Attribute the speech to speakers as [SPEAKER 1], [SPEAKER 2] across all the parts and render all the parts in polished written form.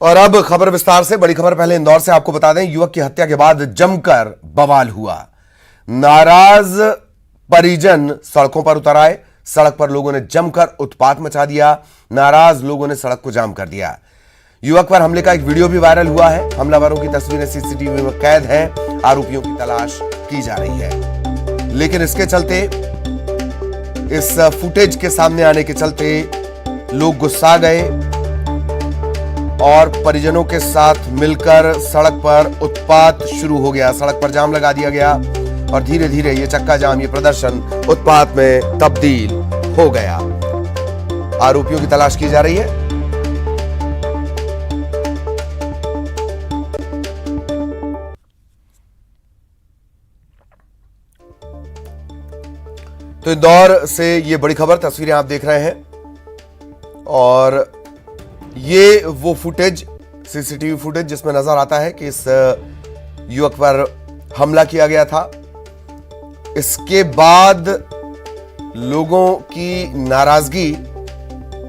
[SPEAKER 1] और अब खबर विस्तार से। बड़ी खबर पहले इंदौर से आपको बता दें, युवक की हत्या के बाद जमकर बवाल हुआ। नाराज परिजन सड़कों पर उतर आए। सड़क पर लोगों ने जमकर उत्पात मचा दिया। नाराज लोगों ने सड़क को जाम कर दिया। युवक पर हमले का एक वीडियो भी वायरल हुआ है। हमलावरों की तस्वीरें सीसीटीवी में कैद है। आरोपियों की तलाश की जा रही है, लेकिन इसके चलते, इस फुटेज के सामने आने के चलते लोग गुस्सा गए और परिजनों के साथ मिलकर सड़क पर उत्पात शुरू हो गया। सड़क पर जाम लगा दिया गया और धीरे धीरे ये चक्का जाम, ये प्रदर्शन उत्पात में तब्दील हो गया। आरोपियों की तलाश की जा रही है। तो इंदौर से ये बड़ी खबर, तस्वीरें आप देख रहे हैं और ये वो फुटेज, सीसीटीवी फुटेज जिसमें नजर आता है कि इस युवक पर हमला किया गया था। इसके बाद लोगों की नाराजगी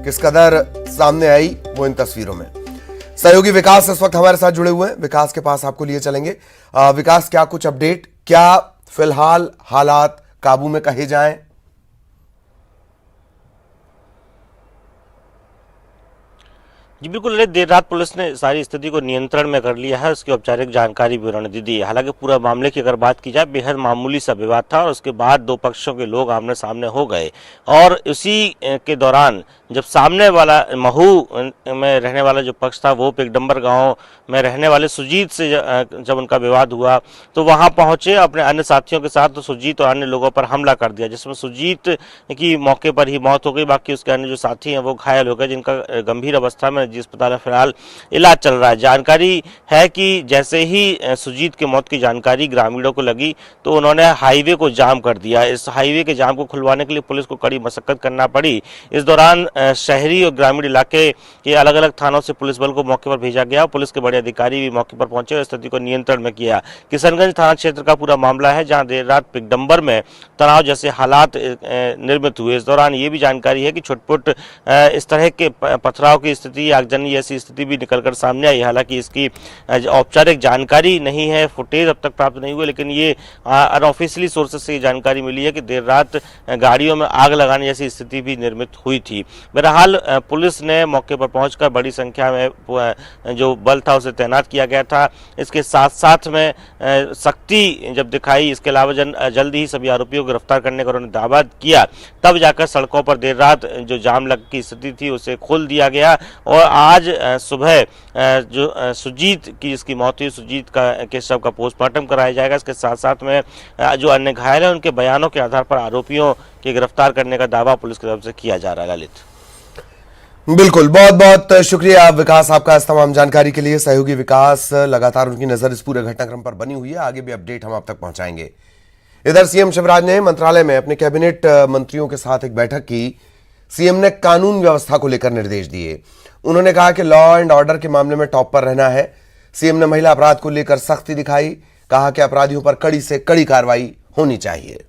[SPEAKER 1] किस कदर सामने आई वो इन तस्वीरों में। सहयोगी विकास इस वक्त हमारे साथ जुड़े हुए हैं। विकास के पास आपको लिए चलेंगे। विकास, क्या कुछ अपडेट, क्या फिलहाल हालात काबू में कहे जाएं?
[SPEAKER 2] जी बिल्कुल, देर रात पुलिस ने सारी स्थिति को नियंत्रण में कर लिया है। उसकी औपचारिक जानकारी भी उन्होंने दी है। हालांकि पूरा मामले की अगर बात की जाए, बेहद मामूली सा विवाद था और उसके बाद दो पक्षों के लोग आमने सामने हो गए और उसी के दौरान जब सामने वाला महू में रहने वाला जो पक्ष था, वो पिगडम्बर गांव में रहने वाले सुजीत से जब उनका विवाद हुआ तो वहां पहुंचे अपने अन्य साथियों के साथ, तो सुजीत और अन्य लोगों पर हमला कर दिया, जिसमें सुजीत की मौके पर ही मौत हो गई। बाकी उसके अन्य जो साथी हैं वो घायल हो गए, जिनका गंभीर अवस्था में जिस अस्पताल में फिलहाल इलाज चल रहा है। जानकारी है कि जैसे ही सुजीत की मौत की जानकारी ग्रामीणों को लगी तो उन्होंने हाईवे को जाम कर दिया। इस हाईवे के जाम को खुलवाने के लिए पुलिस को कड़ी मशक्कत करना पड़ी। इस दौरान शहरी और ग्रामीण इलाके के अलग अलग थानों से पुलिस बल को मौके पर भेजा गया। पुलिस के बड़े अधिकारी भी मौके पर पहुंचे और स्थिति को नियंत्रण में किया। किशनगंज थाना क्षेत्र का पूरा मामला है, जहां देर रात पिगडम्बर में तनाव जैसे हालात निर्मित हुए। इस दौरान ये भी जानकारी है कि छुटपुट इस तरह के पथराव की स्थिति, आगजनी ऐसी स्थिति भी निकलकर सामने आई। हालांकि इसकी औपचारिक जानकारी नहीं है, फुटेज अब तक प्राप्त नहीं हुए, लेकिन ये अनऑफिशियली सोर्सेस से जानकारी मिली है कि देर रात गाड़ियों में आग लगाने जैसी स्थिति भी निर्मित हुई थी। बहरहाल पुलिस ने मौके पर पहुंचकर बड़ी संख्या में जो बल था उसे तैनात किया गया था। इसके साथ साथ में सख्ती जब दिखाई, इसके अलावा जल्दी ही सभी आरोपियों को गिरफ्तार करने का उन्होंने दावा किया, तब जाकर सड़कों पर देर रात जो जाम लग की स्थिति थी उसे खोल दिया गया। और आज सुबह जो सुजीत की जिसकी मौत हुई, सुजीत के शव का पोस्टमार्टम कराया जाएगा। इसके साथ साथ में जो अन्य घायल हैं उनके बयानों के आधार पर आरोपियों के गिरफ्तार करने का दावा पुलिस की तरफ से किया जा रहा है। ललित,
[SPEAKER 1] बिल्कुल, बहुत बहुत शुक्रिया विकास आपका इस तमाम जानकारी के लिए। सहयोगी विकास, लगातार उनकी नजर इस पूरे घटनाक्रम पर बनी हुई है। आगे भी अपडेट हम आप तक पहुंचाएंगे। इधर सीएम शिवराज ने मंत्रालय में अपने कैबिनेट मंत्रियों के साथ एक बैठक की। सीएम ने कानून व्यवस्था को लेकर निर्देश दिए। उन्होंने कहा कि लॉ एंड ऑर्डर के मामले में टॉप पर रहना है। सीएम ने महिला अपराध को लेकर सख्ती दिखाई। कहा कि अपराधियों पर कड़ी से कड़ी कार्रवाई होनी चाहिए।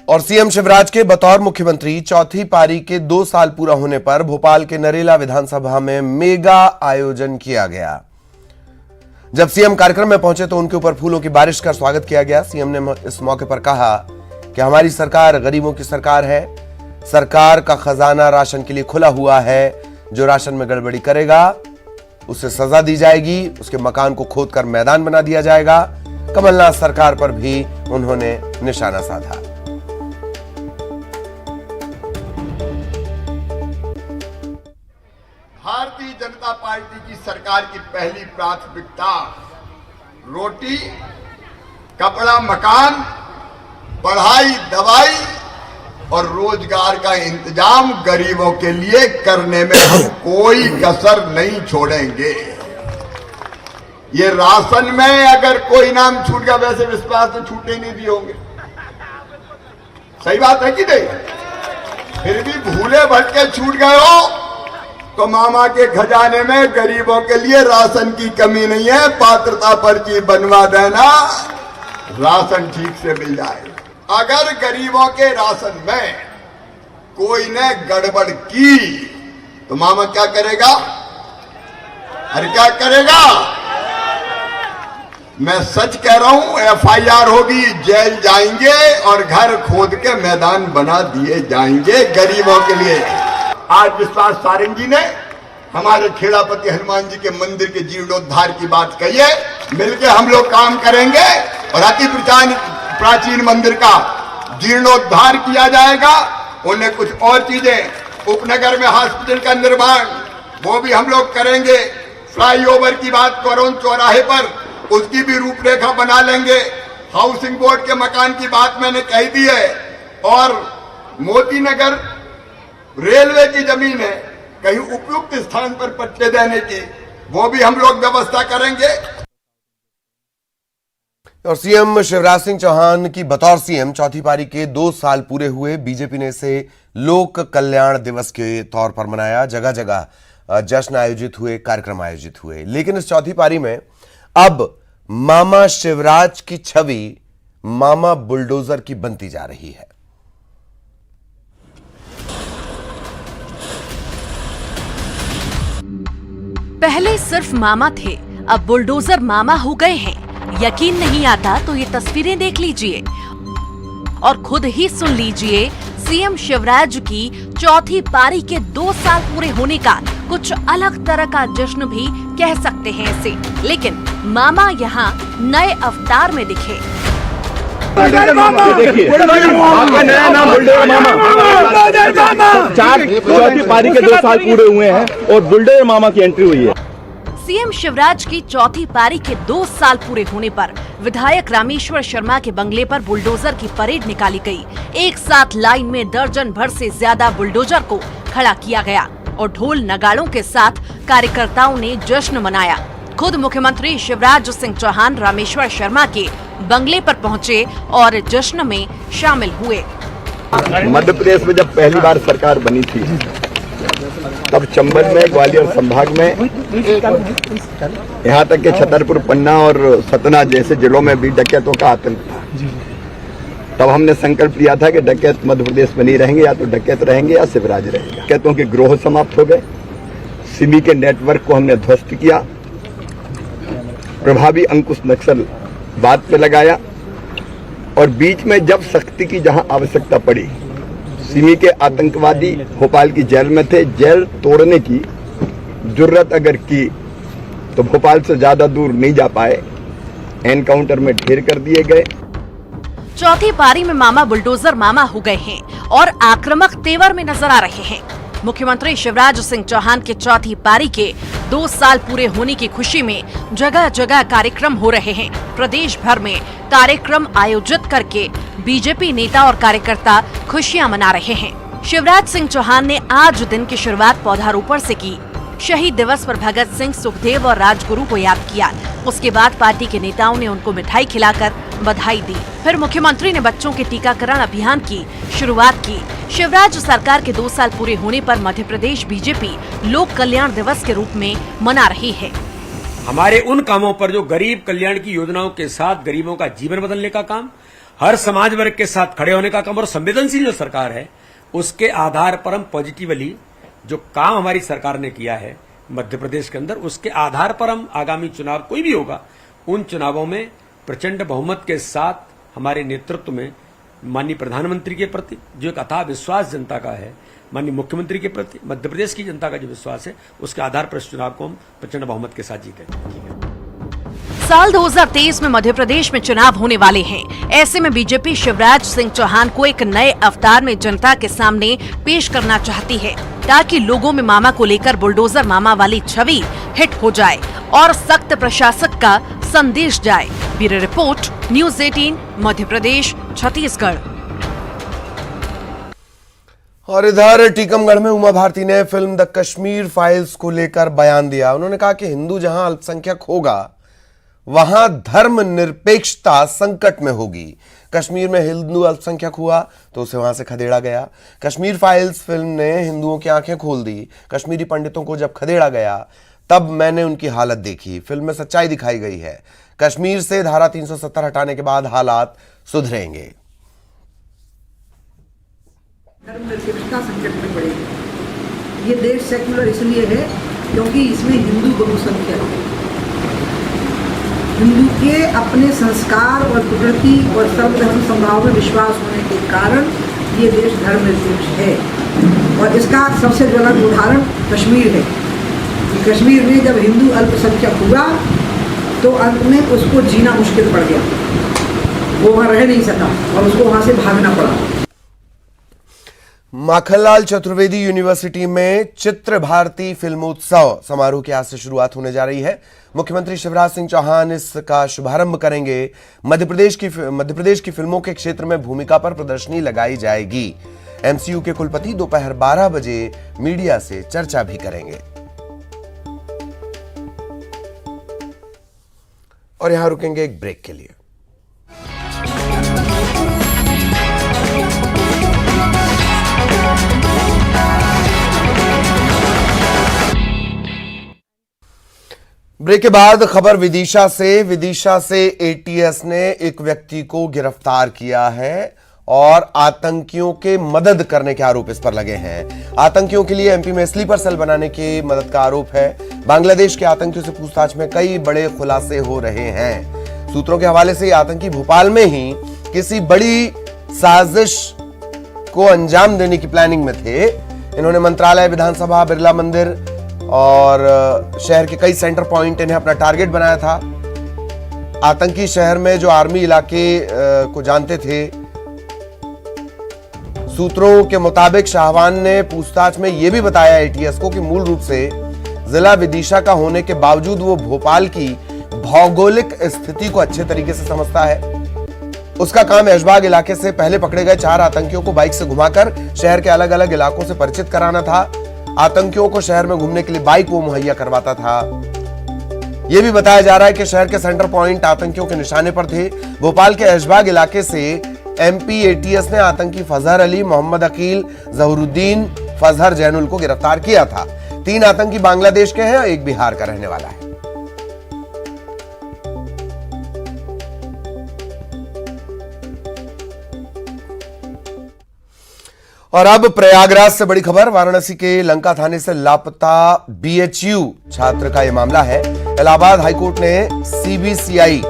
[SPEAKER 1] और सीएम शिवराज के बतौर मुख्यमंत्री चौथी पारी के 2 साल पूरा होने पर भोपाल के नरेला विधानसभा में मेगा आयोजन किया गया। जब सीएम कार्यक्रम में पहुंचे तो उनके ऊपर फूलों की बारिश कर स्वागत किया गया। सीएम ने इस मौके पर कहा कि हमारी सरकार गरीबों की सरकार है। सरकार का खजाना राशन के लिए खुला हुआ है। जो राशन में गड़बड़ी करेगा उसे सजा दी जाएगी, उसके मकान को खोदकर मैदान बना दिया जाएगा। कमलनाथ सरकार पर भी उन्होंने निशाना साधा।
[SPEAKER 3] भारतीय जनता पार्टी की सरकार की पहली प्राथमिकता रोटी, कपड़ा, मकान, पढ़ाई, दवाई और रोजगार का इंतजाम गरीबों के लिए करने में हम कोई कसर नहीं छोड़ेंगे। ये राशन में अगर कोई नाम छूट गया, वैसे विश्वास से छूटे नहीं दिए होंगे, सही बात है कि नहीं? फिर भी भूले भटके छूट गए हो तो मामा के खजाने में गरीबों के लिए राशन की कमी नहीं है। पात्रता पर्ची बनवा देना, राशन ठीक से मिल जाए। अगर गरीबों के राशन में कोई ने गड़बड़ की तो मामा क्या करेगा? अरे क्या करेगा? मैं सच कह रहा हूं, एफआईआर होगी, जेल जाएंगे और घर खोद के मैदान बना दिए जाएंगे गरीबों के लिए। आज विश्वास सारंग जी ने हमारे खेड़ापति हनुमान जी के मंदिर के जीर्णोद्धार की बात कही है। मिलकर हम लोग काम करेंगे और अति प्राचीन मंदिर का जीर्णोद्धार किया जाएगा। उन्हें कुछ और चीजें, उपनगर में हॉस्पिटल का निर्माण, वो भी हम लोग करेंगे। फ्लाईओवर की बात करों चौराहे पर, उसकी भी रूपरेखा बना लेंगे। हाउसिंग बोर्ड के मकान की बात मैंने कह दी है। और मोती नगर रेलवे की जमीन है, कहीं उपयुक्त स्थान पर पट्टे देने की, वो भी हम लोग व्यवस्था करेंगे।
[SPEAKER 1] और सीएम शिवराज सिंह चौहान की बतौर सीएम चौथी पारी के 2 साल पूरे हुए। बीजेपी ने इसे लोक कल्याण दिवस के तौर पर मनाया। जगह जगह जश्न आयोजित हुए, कार्यक्रम आयोजित हुए। लेकिन इस चौथी पारी में अब मामा शिवराज की छवि मामा बुलडोजर की बनती जा रही है।
[SPEAKER 4] पहले सिर्फ मामा थे, अब बुलडोजर मामा हो गए हैं। यकीन नहीं आता तो ये तस्वीरें देख लीजिए और खुद ही सुन लीजिए। सीएम शिवराज की चौथी पारी के 2 साल पूरे होने का कुछ अलग तरह का जश्न भी कह सकते हैं इसे। लेकिन मामा यहाँ नए अवतार में दिखे।
[SPEAKER 5] देखिए, आपका नया नाम बुलडोजर मामा। चौथी पारी के 2 साल पूरे हुए हैं और बुलडोजर मामा की एंट्री हुई है।
[SPEAKER 4] सीएम शिवराज की चौथी पारी के 2 साल पूरे होने पर विधायक रामेश्वर शर्मा के बंगले पर बुलडोजर की परेड निकाली गई। एक साथ लाइन में दर्जन भर से ज्यादा बुलडोजर को खड़ा किया गया और ढोल नगाड़ों के साथ कार्यकर्ताओं ने जश्न मनाया। खुद मुख्यमंत्री शिवराज सिंह चौहान रामेश्वर शर्मा के बंगले पर पहुंचे और जश्न में शामिल हुए।
[SPEAKER 5] मध्य प्रदेश में जब पहली बार सरकार बनी थी तब चंबल में, ग्वालियर संभाग में, यहाँ तक के छतरपुर, पन्ना और सतना जैसे जिलों में भी डकैतों का आतंक था। तब हमने संकल्प लिया था कि डकैत मध्य प्रदेश में नहीं रहेंगे, या तो डकैत रहेंगे या शिवराज रहेंगे। डकैतों के गिरोह समाप्त हो गए, सिमी के नेटवर्क को हमने ध्वस्त किया, प्रभावी अंकुश नक्सल बात पे लगाया और बीच में जब सख्ती की जहां आवश्यकता पड़ी, सिमी के आतंकवादी भोपाल की जेल में थे। जेल तोड़ने की जुर्रत अगर की तो भोपाल से ज्यादा दूर नहीं जा पाए, एनकाउंटर में ढेर कर दिए गए।
[SPEAKER 4] चौथी पारी में मामा बुलडोजर मामा हो गए हैं और आक्रामक तेवर में नजर आ रहे हैं। मुख्यमंत्री शिवराज सिंह चौहान के चौथी पारी के 2 साल पूरे होने की खुशी में जगह जगह कार्यक्रम हो रहे हैं। प्रदेश भर में कार्यक्रम आयोजित करके बीजेपी नेता और कार्यकर्ता खुशियां मना रहे हैं। शिवराज सिंह चौहान ने आज दिन की शुरुआत पौधारोपण से की। शहीद दिवस पर भगत सिंह, सुखदेव और राजगुरु को याद किया। उसके बाद पार्टी के नेताओं ने उनको मिठाई खिलाकर बधाई दी। फिर मुख्यमंत्री ने बच्चों के टीकाकरण अभियान की शुरुआत की। शिवराज सरकार के 2 साल पूरे होने पर मध्य प्रदेश बीजेपी लोक कल्याण दिवस के रूप में मना रही है।
[SPEAKER 6] हमारे उन कामों पर जो गरीब कल्याण की योजनाओं के साथ गरीबों का जीवन बदलने का काम, हर समाज वर्ग के साथ खड़े होने का काम और संवेदनशील जो सरकार है उसके आधार पर हम पॉजिटिवली जो काम हमारी सरकार ने किया है मध्य प्रदेश के अंदर, उसके आधार पर हम आगामी चुनाव कोई भी होगा उन चुनावों में प्रचंड बहुमत के साथ हमारे नेतृत्व में माननीय प्रधानमंत्री के प्रति जो एक अथाह विश्वास जनता का है, माननीय मुख्यमंत्री के प्रति मध्य प्रदेश की जनता का जो विश्वास है, उसके आधार पर इस चुनाव को हम प्रचंड बहुमत के साथ जीतेंगे।
[SPEAKER 4] साल 2023 में मध्य प्रदेश में चुनाव होने वाले हैं। ऐसे में बीजेपी शिवराज सिंह चौहान को एक नए अवतार में जनता के सामने पेश करना चाहती है ताकि लोगों में मामा को लेकर बुलडोजर मामा वाली छवि हिट हो जाए और सख्त प्रशासक का संदेश जाए। Bureau report, news 18, Madhya Pradesh, Chhattisgarh.
[SPEAKER 1] और इधर टीकमगढ़ में उमा भारती ने फिल्म द कश्मीर फाइल्स को लेकर बयान दिया। उन्होंने कहा कि हिंदू जहां अल्पसंख्यक होगा वहां धर्मनिरपेक्षता संकट में होगी। कश्मीर में हिंदू अल्पसंख्यक हुआ तो उसे वहां से खदेड़ा गया। कश्मीर फाइल्स फिल्म ने हिंदुओं की आंखें खोल दी। कश्मीरी पंडितों को जब खदेड़ा गया तब मैंने उनकी हालत देखी। फिल्म में सच्चाई दिखाई गई है। कश्मीर से धारा 370 हटाने के बाद हालात सुधरेंगे।
[SPEAKER 7] धर्मनिरपेक्षता संकट में पड़ेगी। ये देश सेक्युलर इसलिए है क्योंकि इसमें हिंदू बहुसंख्यक है। हिंदू के अपने संस्कार और प्रकृति और सर्वधर्म समभाव में विश्वास होने के कारण ये देश धर्मनिरपेक्ष है। और इसका सबसे ज्वलंत उदाहरण कश्मीर है। कश्मीर में जब हिंदू अल्पसंख्यक हुआ तो अंत में उसको जीना मुश्किल पड़ गया। वो वहाँ रह नहीं सका और उसको वहाँ से भागना पड़ा।
[SPEAKER 1] माखनलाल चतुर्वेदी यूनिवर्सिटी में चित्र भारती फिल्मोत्सव समारोह की आज से शुरुआत होने जा रही है। मुख्यमंत्री शिवराज सिंह चौहान इसका शुभारंभ करेंगे। मध्य प्रदेश की फिल्मों के क्षेत्र में भूमिका पर प्रदर्शनी लगाई जाएगी। एमसीयू के कुलपति दोपहर 12 बजे मीडिया से चर्चा भी करेंगे। और यहां रुकेंगे एक ब्रेक के लिए। ब्रेक के बाद खबर विदिशा से एटीएस ने एक व्यक्ति को गिरफ्तार किया है और आतंकियों के मदद करने के आरोप इस पर लगे हैं। आतंकियों के लिए एमपी में स्लीपर सेल बनाने की मदद का आरोप है। बांग्लादेश के आतंकियों से पूछताछ में कई बड़े खुलासे हो रहे हैं। सूत्रों के हवाले से ये आतंकी भोपाल में ही किसी बड़ी साजिश को अंजाम देने की प्लानिंग में थे। इन्होंने मंत्रालय, विधानसभा, बिरला मंदिर और शहर के कई सेंटर पॉइंट इन्हें अपना टारगेट बनाया था। आतंकी शहर में जो आर्मी इलाके को जानते थे। सूत्रों के मुताबिक शाहवान ने पूछताछ में यह भी बताया एटीएस को कि मूल रूप से जिला विदिशा का होने के बावजूद वो भोपाल की भौगोलिक स्थिति को अच्छे तरीके से समझता है। उसका काम ऐशबाग इलाके से पहले पकड़े गए 4 आतंकियों को बाइक से घुमाकर शहर के अलग अलग इलाकों से परिचित कराना था। आतंकियों को शहर में घूमने के लिए बाइक वो मुहैया करवाता था। यह भी बताया जा रहा है कि शहर के सेंटर पॉइंट आतंकियों के निशाने पर थे। भोपाल के ऐशबाग इलाके से एमपी एटीएस ने आतंकी फजहर अली, मोहम्मद अकील, जहरुद्दीन, फजहर जैनुल को गिरफ्तार किया था। 3 आतंकी बांग्लादेश के हैं, एक बिहार का रहने वाला है। और अब प्रयागराज से बड़ी खबर। वाराणसी के लंका थाने से लापता बीएचयू छात्र का यह मामला है। इलाहाबाद हाईकोर्ट ने सीबीसीआईडी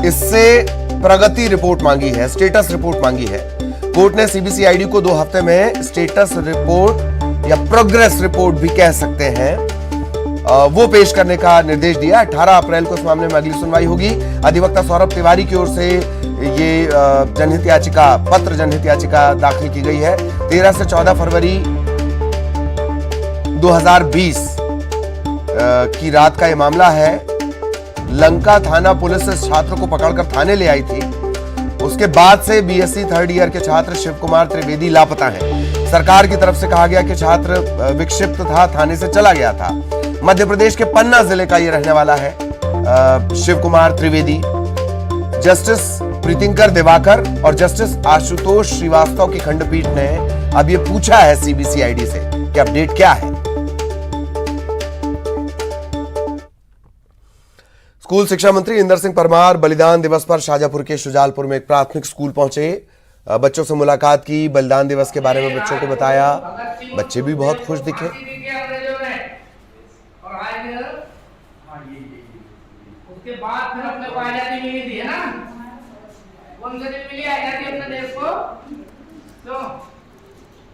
[SPEAKER 1] इससे प्रगति रिपोर्ट मांगी है, स्टेटस रिपोर्ट मांगी है। कोर्ट ने सीबीसीआईडी को 2 हफ्ते में स्टेटस रिपोर्ट या प्रोग्रेस रिपोर्ट भी कह सकते हैं, वो पेश करने का निर्देश दिया। 18 अप्रैल को इस मामले में अगली सुनवाई होगी। अधिवक्ता सौरभ तिवारी की ओर से ये जनहित याचिका दाखिल की गई है। 13 से 14 फरवरी 2020 की रात का ये मामला है। लंका थाना पुलिस इस छात्र को पकड़कर थाने ले आई थी। उसके बाद से बीएससी 3rd ईयर के छात्र शिव कुमार त्रिवेदी लापता हैं। सरकार की तरफ से कहा गया कि छात्र विक्षिप्त था, थाने से चला गया था। मध्य प्रदेश के पन्ना जिले का ये रहने वाला है शिव कुमार त्रिवेदी। जस्टिस प्रीतिंकर दिवाकर और जस्टिस आशुतोष श्रीवास्तव की खंडपीठ ने अब ये पूछा है सीबीसीआईडी से कि अपडेट क्या है। स्कूल शिक्षा मंत्री इंदर सिंह परमार बलिदान दिवस पर शाजापुर के शुजालपुर में एक प्राथमिक स्कूल पहुंचे। बच्चों से मुलाकात की, बलिदान दिवस के बारे में बच्चों को बताया। बच्चे भी बहुत खुश दिखे।
[SPEAKER 8] उसके बाद फिर अपने को आजादी मिली थी, है ना? कौन सा दिन मिली आजादी अपने देश को? तो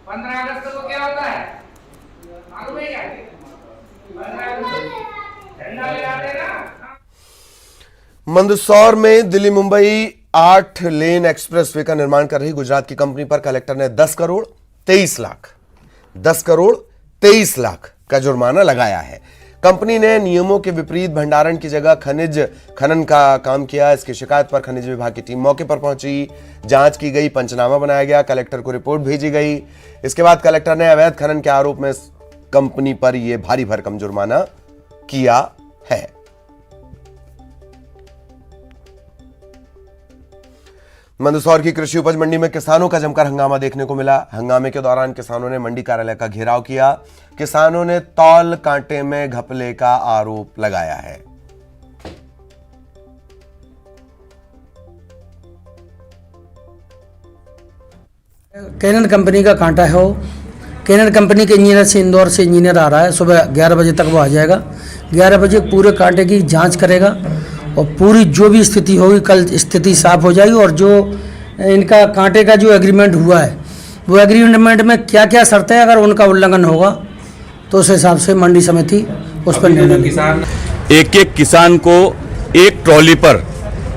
[SPEAKER 8] 15 अगस्त को क्या होता है मालूम है क्या? 15 अगस्त झंडा लहराते ना।
[SPEAKER 1] मंदसौर में दिल्ली मुंबई 8 लेन एक्सप्रेसवे का निर्माण कर रही गुजरात की कंपनी पर कलेक्टर ने 10 करोड़ 23 लाख का जुर्माना लगाया है। कंपनी ने नियमों के विपरीत भंडारण की जगह खनिज खनन का काम किया। इसकी शिकायत पर खनिज विभाग की टीम मौके पर पहुंची, जांच की गई, पंचनामा बनाया गया, कलेक्टर को रिपोर्ट भेजी गई। इसके बाद कलेक्टर ने अवैध खनन के आरोप में कंपनी पर यह भारी भरकम जुर्माना किया है। मंदसौर की कृषि उपज मंडी में किसानों का जमकर हंगामा देखने को मिला। हंगामे के दौरान किसानों ने मंडी कार्यालय का घेराव किया। किसानों ने तौल कांटे में घपले का आरोप लगाया है।
[SPEAKER 9] कैनन कंपनी का कांटा है। वो कैनन कंपनी के इंजीनियर से, इंदौर से इंजीनियर आ रहा है। सुबह 11 बजे तक वो आ जाएगा। 11 बजे पूरे कांटे की जांच करेगा और पूरी जो भी स्थिति होगी, कल स्थिति साफ हो जाएगी। और जो इनका कांटे का जो एग्रीमेंट हुआ है, वो एग्रीमेंट में क्या क्या शर्तें, अगर उनका उल्लंघन होगा तो उस हिसाब से मंडी समिति उस पर निर्णय लेगी।
[SPEAKER 10] एक एक किसान को एक ट्रॉली पर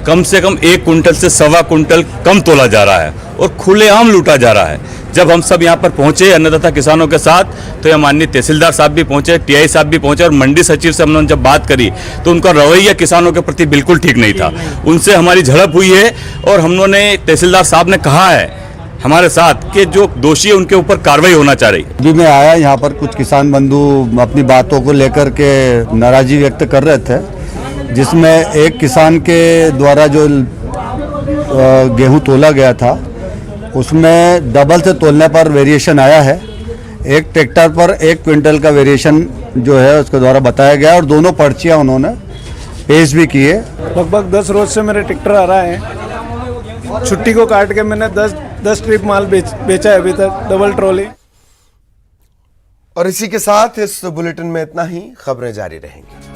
[SPEAKER 10] कम से कम 1 कुंटल से 1.25 कुंटल कम तोला जा रहा है और खुलेआम लूटा जा रहा है। जब हम सब यहाँ पर पहुंचे अन्नदाता किसानों के साथ, तो ये माननीय तहसीलदार साहब भी पहुंचे, टीआई साहब भी पहुंचे और मंडी सचिव से हमने जब बात करी तो उनका रवैया किसानों के प्रति बिल्कुल ठीक नहीं था। उनसे हमारी झड़प हुई है और हमने तहसीलदार साहब ने कहा है हमारे साथ कि जो दोषी है उनके ऊपर कार्रवाई होना चाह रही है।
[SPEAKER 11] अभी मैं आया यहाँ पर, कुछ किसान बंधु अपनी बातों को लेकर के नाराजगी व्यक्त कर रहे थे, जिसमें एक किसान के द्वारा जो गेहूं तोला गया था उसमें डबल से तोलने पर वेरिएशन आया है। एक ट्रैक्टर पर 1 क्विंटल का वेरिएशन जो है उसके द्वारा बताया गया और दोनों पर्चियां उन्होंने पेश भी किए।
[SPEAKER 12] लगभग 10 रोज से मेरे ट्रैक्टर आ रहा है। छुट्टी को काट के मैंने 10 ट्रिप माल बेचा है अभी तक, डबल ट्रॉली।
[SPEAKER 1] और इसी के साथ इस बुलेटिन में इतना ही। खबरें जारी रहेंगी।